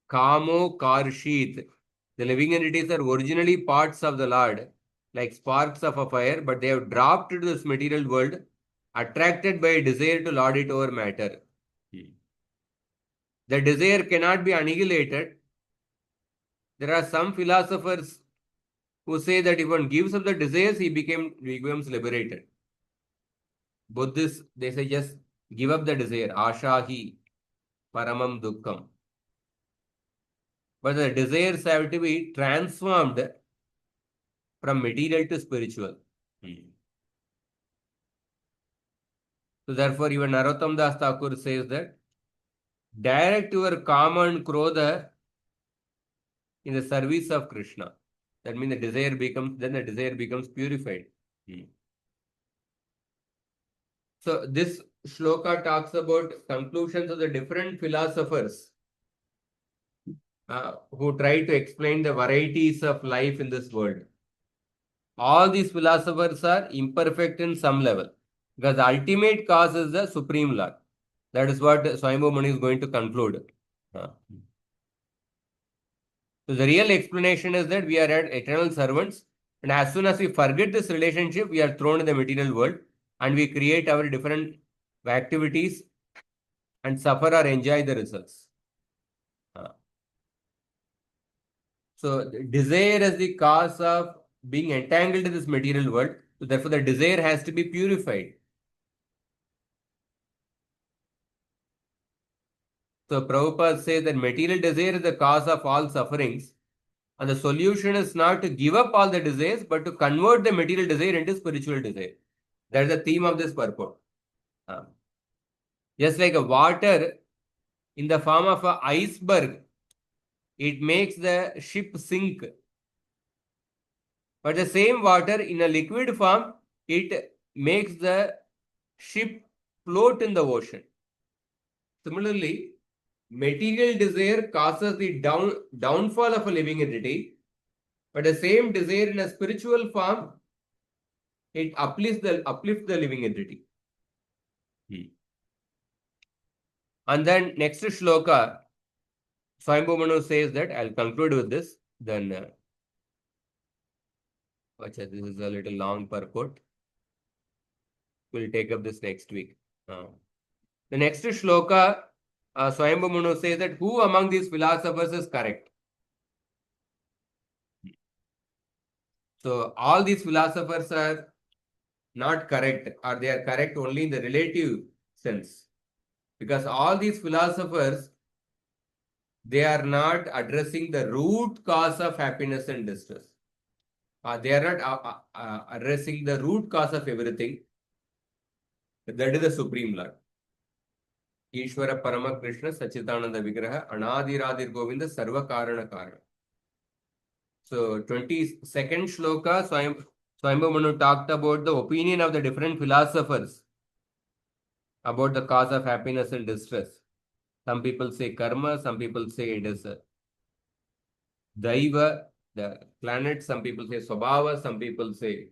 Kamo Karshit. The living entities are originally parts of the Lord, like sparks of a fire, but they have dropped to this material world, attracted by a desire to lord it over matter. The desire cannot be annihilated. There are some philosophers who say that if one gives up the desires, he becomes liberated. Buddhists, they say just give up the desire. Ashahi paramam dukkham. But the desires have to be transformed from material to spiritual. So therefore, even Narottam Das Thakur says that direct your kama and krodha in the service of Krishna. That means the desire becomes purified. So this shloka talks about conclusions of the different philosophers who try to explain the varieties of life in this world. All these philosophers are imperfect in some level because the ultimate cause is the Supreme Lord. That is what Swayambhu Mani is going to conclude. So the real explanation is that we are eternal servants, and as soon as we forget this relationship, we are thrown in the material world and we create our different activities and suffer or enjoy the results. So desire is the cause of being entangled in this material world. So therefore the desire has to be purified. So Prabhupada says that material desire is the cause of all sufferings. And the solution is not to give up all the desires, but to convert the material desire into spiritual desire. That's the theme of this purport. Just like a water in the form of an iceberg, it makes the ship sink. But the same water in a liquid form, it makes the ship float in the ocean. Similarly, material desire causes the downfall of a living entity, but the same desire in a spiritual form, it uplifts the living entity. And then next shloka, Swayambhu Manu says that, I'll conclude with this, then this is a little long purport. We'll take up this next week. The next shloka, Swayambhu Manu says that who among these philosophers is correct? So all these philosophers are not correct, or they are correct only in the relative sense. Because all these philosophers, they are not addressing the root cause of happiness and distress. They are not addressing the root cause of everything. That is the Supreme Lord. Ishvara Parama Krishna Sachitananda Vigraha Anadiradir Govinda Sarva Karana Karana. So 22nd shloka, Swayambhu Manu talked about the opinion of the different philosophers about the cause of happiness and distress. Some people say karma, some people say it is Daiva, the planet, some people say Swabhava, some people say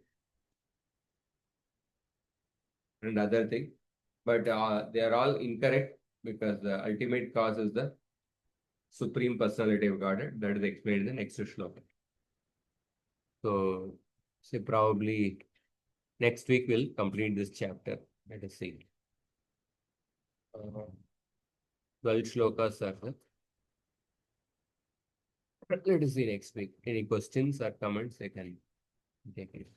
and other thing. But they are all incorrect because the ultimate cause is the Supreme Personality of Godhead. That is explained in the next shloka. So, say probably next week we'll complete this chapter. Let us see. 12 shlokas are there. Let us see next week. Any questions or comments? I can take it.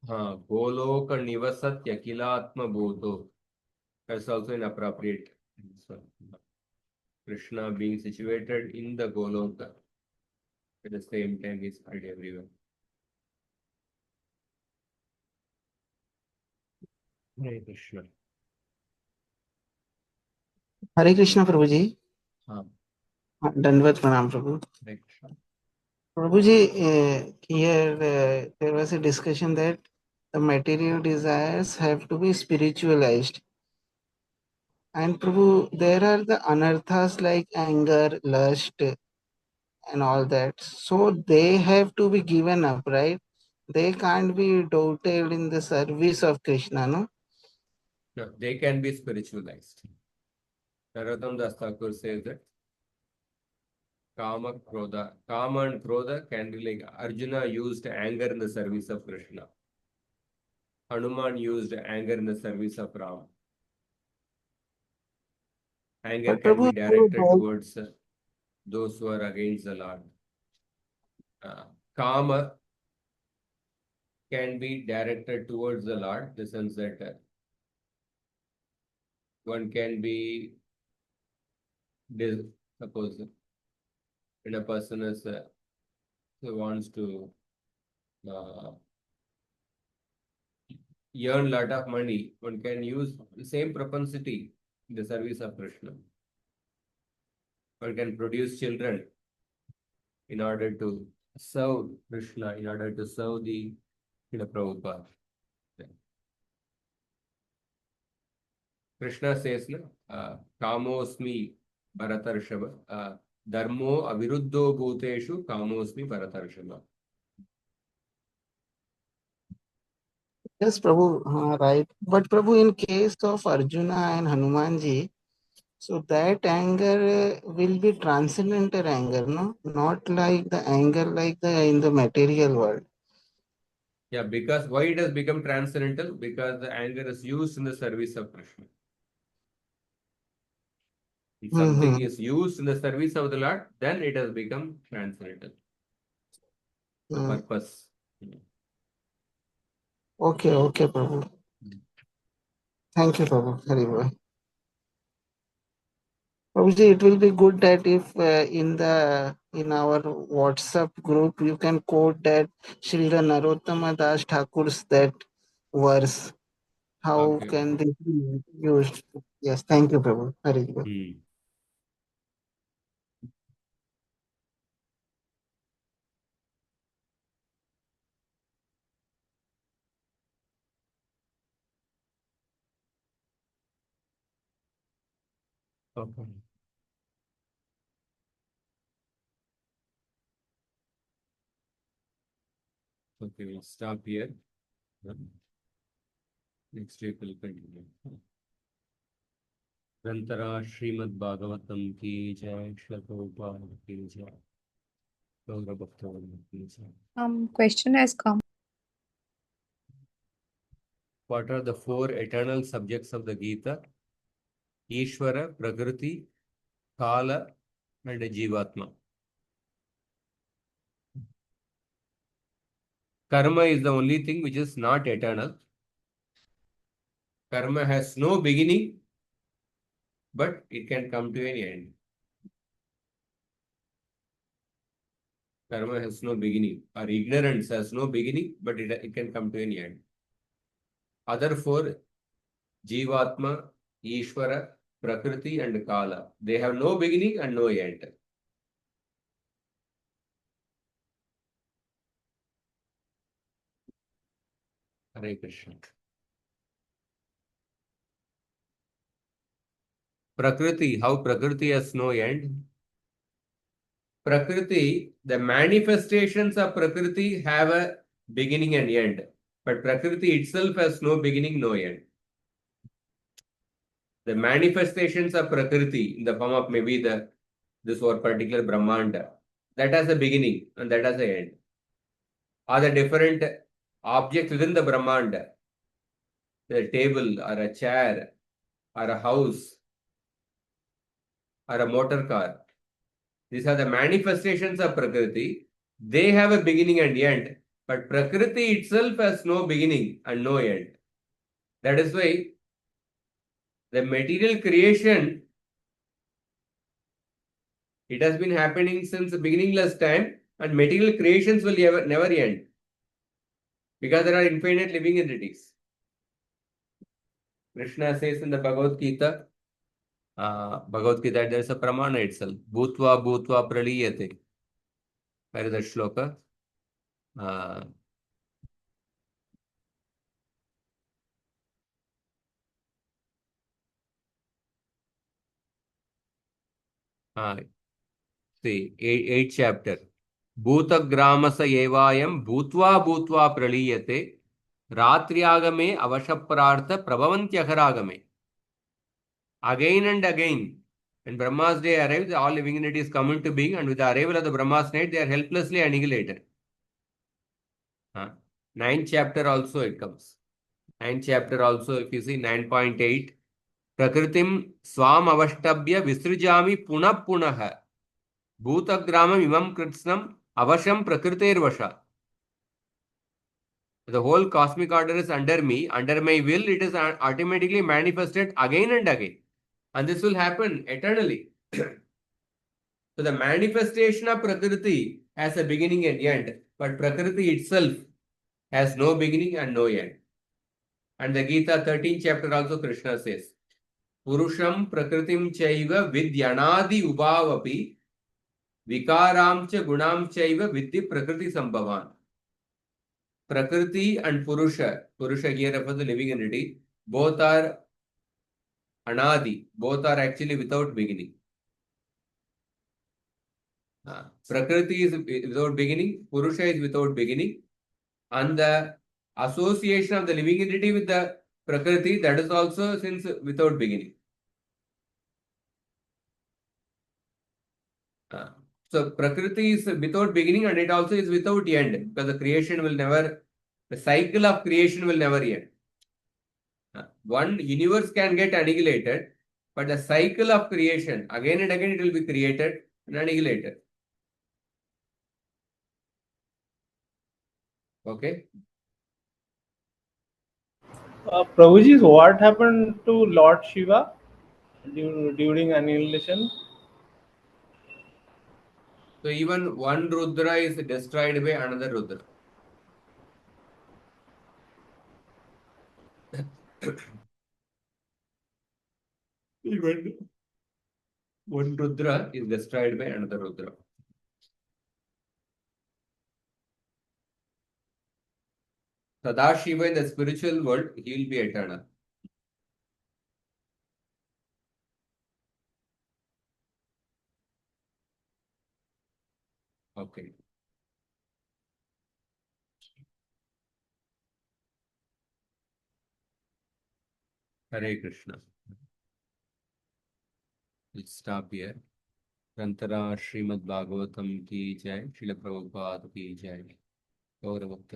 Goloka nivasat yakilatma bodho. That's also inappropriate. Krishna being situated in the Goloka at the same time is spread everywhere. Hare Krishna. हरे कृष्ण प्रभु जी हाँ दंडवत प्रणाम प्रभु Hare Krishna. Prabhu ji here there was a discussion that the material desires have to be spiritualized and Prabhu there are the anarthas like anger lust and all that so they have to be given up right they can't be doubted in the service of Krishna no No, they can be spiritualized. Narottam Das Thakur says that Kama and Krodha can be like Arjuna used anger in the service of Krishna. Hanuman used anger in the service of Ram. Anger but can Prabhu be directed towards those who are against the Lord. Kama can be directed towards the Lord, in the sense that one can be, suppose when a person is who wants to earn a lot of money, one can use the same propensity in the service of Krishna. One can produce children in order to serve Krishna, in order to serve the Prabhupada. Krishna says, Kamosmi Bharatarshava, Dharmo Aviruddho Bhuteshu Kamosmi Bharatarshava. yes Prabhu right but Prabhu in case of Arjuna and Hanumanji so that anger will be transcendental anger, no? Not like the anger like the in the material world. Yeah, because why it has become transcendental? Because the anger is used in the service of Krishna. If something is used in the service of the Lord, then it has become transcendental. The purpose. Okay, okay, Prabhu. Thank you, Prabhu. Very well. Prabhuji, it will be good that if in our WhatsApp group you can quote that Srila Narottama Das Thakur's that verse. How Okay. can this be used? Yes, thank you, Prabhu. Very good. Okay. Okay, we'll stop here. Next week we'll continue. ग्रंथरा Shrimad Bhagavatam की जय, श्री प्रभुपाद की जय, गौर भक्तवृंद की जय. Question has come. What are the four eternal subjects of the Gita? Ishvara, Prakriti, Kala, and Jivatma. Karma is the only thing which is not eternal. Karma has no beginning, but it can come to an end. Karma has no beginning, or ignorance has no beginning, but it can come to an end. Other four, Jivatma, Ishvara, Prakriti, and Kala, they have no beginning and no end. Hare Krishna. Prakriti, how Prakriti has no end? Prakriti, the manifestations of Prakriti have a beginning and end, but Prakriti itself has no beginning, no end. The manifestations of Prakriti in the form of maybe this or particular Brahmanda, that has a beginning and that has an end. Are the different objects within the Brahmanda, the table or a chair or a house or a motor car. These are the manifestations of Prakriti. They have a beginning and end, but Prakriti itself has no beginning and no end. That is why the material creation, it has been happening since the beginningless time, and material creations will never end because there are infinite living entities. Krishna says in the Bhagavad Gita, there is a pramana itself. Bhutva bhutva praliyate. Where is that shloka? See, 8th chapter. Bhutagramasa evayam bhutva bhutva praliyate. Ratriagame avashaprartha prabhavantyakharagame. Again and again, when Brahma's day arrives, all living entities come into being, and with the arrival of the Brahma's night, they are helplessly annihilated. 9th chapter also it comes. 9th chapter also, if you see 9.8, Prakritim swam avashtabhya visrijami punah punah bhutagramam imam kritsnam avasham prakritervasha. The whole cosmic order is under me, under my will, it is automatically manifested again and again. And this will happen eternally. So the manifestation of Prakriti has a beginning and end, but Prakriti itself has no beginning and no end. And the Gita 13th chapter also Krishna says, Purusham Prakritim Chaiva Vidyanadi Ubhavapi Vikaram Cha Gunam Chaiva Vidhi Prakriti Sambhavan. Prakriti and Purusha here refers to living entity, both are Anadi, both are actually without beginning. Prakriti is without beginning, Purusha is without beginning, and the association of the living entity with the Prakriti, that is also since without beginning. So Prakriti is without beginning and it also is without end, because the cycle of creation will never end. One universe can get annihilated, but the cycle of creation, again and again it will be created, and annihilated. Okay. Prabhuji, what happened to Lord Shiva during annihilation? So even one Rudra is destroyed by another Rudra. Even one Rudra is destroyed by another Rudra. Sadashiva in the spiritual world, he will be eternal. Okay. Hare Krishna. Let's stop here. Grantara Srimad Bhagavatam ki jai, Srila Prabhupada ki jai. Gaurav